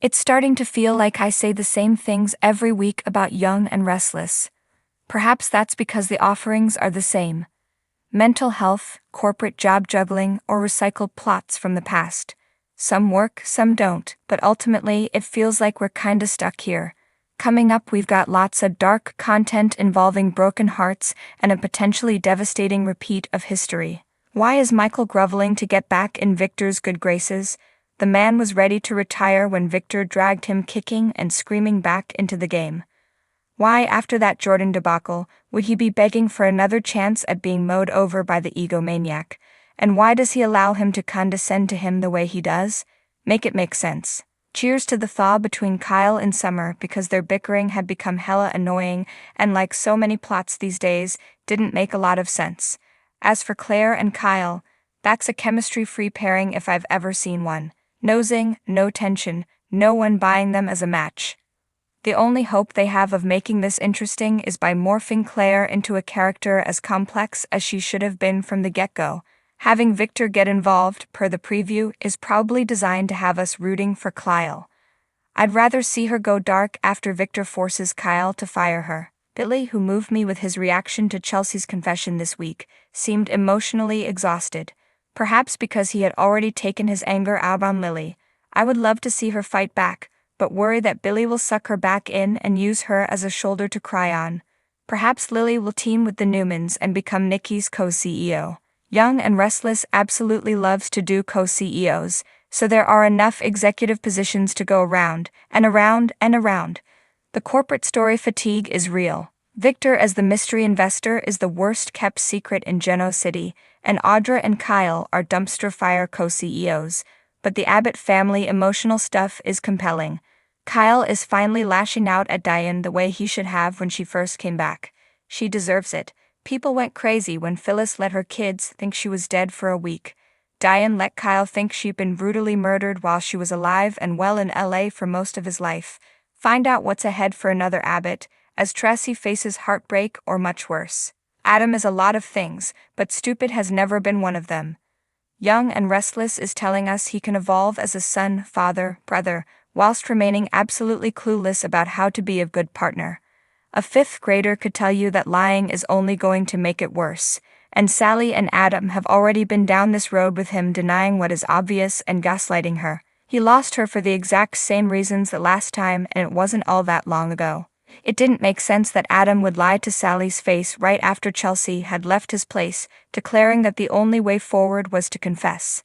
It's starting to feel like I say the same things every week about Young and Restless. Perhaps that's because the offerings are the same. Mental health, corporate job juggling, or recycled plots from the past. Some work, some don't, but ultimately it feels like we're kinda stuck here. Coming up, we've got lots of dark content involving broken hearts and a potentially devastating repeat of history. Why is Michael groveling to get back in Victor's good graces? The man was ready to retire when Victor dragged him kicking and screaming back into the game. Why, after that Jordan debacle, would he be begging for another chance at being mowed over by the egomaniac? And why does he allow him to condescend to him the way he does? Make it make sense. Cheers to the thaw between Kyle and Summer, because their bickering had become hella annoying and, like so many plots these days, didn't make a lot of sense. As for Claire and Kyle, that's a chemistry-free pairing if I've ever seen one. Nosing, no tension, no one buying them as a match. The only hope they have of making this interesting is by morphing Claire into a character as complex as she should have been from the get-go. Having Victor get involved, per the preview, is probably designed to have us rooting for Kyle. I'd rather see her go dark after Victor forces Kyle to fire her. Billy, who moved me with his reaction to Chelsea's confession this week, seemed emotionally exhausted. Perhaps because he had already taken his anger out on Lily. I would love to see her fight back, but worry that Billy will suck her back in and use her as a shoulder to cry on. Perhaps Lily will team with the Newmans and become Nikki's co-CEO. Young and Restless absolutely loves to do co-CEOs, so there are enough executive positions to go around, and around, and around. The corporate story fatigue is real. Victor as the mystery investor is the worst-kept secret in Geno City, and Audra and Kyle are dumpster fire co-CEOs, but the Abbott family emotional stuff is compelling. Kyle is finally lashing out at Diane the way he should have when she first came back. She deserves it. People went crazy when Phyllis let her kids think she was dead for a week. Diane let Kyle think she'd been brutally murdered while she was alive and well in LA for most of his life. Find out what's ahead for another Abbott, as Tracy faces heartbreak or much worse. Adam is a lot of things, but stupid has never been one of them. Young and Restless is telling us he can evolve as a son, father, brother, whilst remaining absolutely clueless about how to be a good partner. A fifth grader could tell you that lying is only going to make it worse, and Sally and Adam have already been down this road with him denying what is obvious and gaslighting her. He lost her for the exact same reasons the last time, and it wasn't all that long ago. It didn't make sense that Adam would lie to Sally's face right after Chelsea had left his place, declaring that the only way forward was to confess.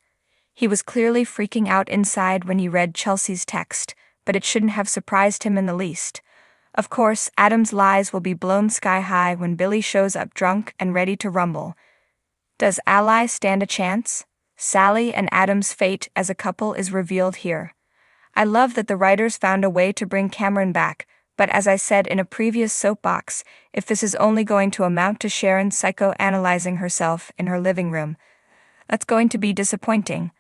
He was clearly freaking out inside when he read Chelsea's text, but it shouldn't have surprised him in the least. Of course, Adam's lies will be blown sky high when Billy shows up drunk and ready to rumble. Does Ally stand a chance? Sally and Adam's fate as a couple is revealed here. I love that the writers found a way to bring Cameron back, but as I said in a previous soapbox, if this is only going to amount to Sharon psychoanalyzing herself in her living room, that's going to be disappointing.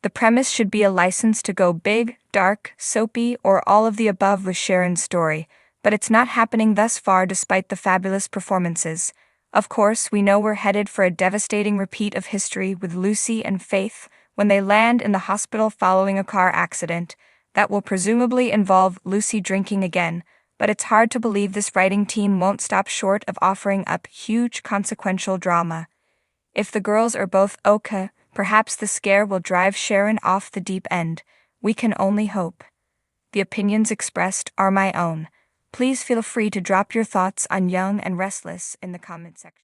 The premise should be a license to go big, dark, soapy, or all of the above with Sharon's story, but it's not happening thus far despite the fabulous performances. Of course, we know we're headed for a devastating repeat of history with Lucy and Faith when they land in the hospital following a car accident. That will presumably involve Lucy drinking again, but it's hard to believe this writing team won't stop short of offering up huge consequential drama. If the girls are both okay, perhaps the scare will drive Sharon off the deep end. We can only hope. The opinions expressed are my own. Please feel free to drop your thoughts on Young and Restless in the comment section.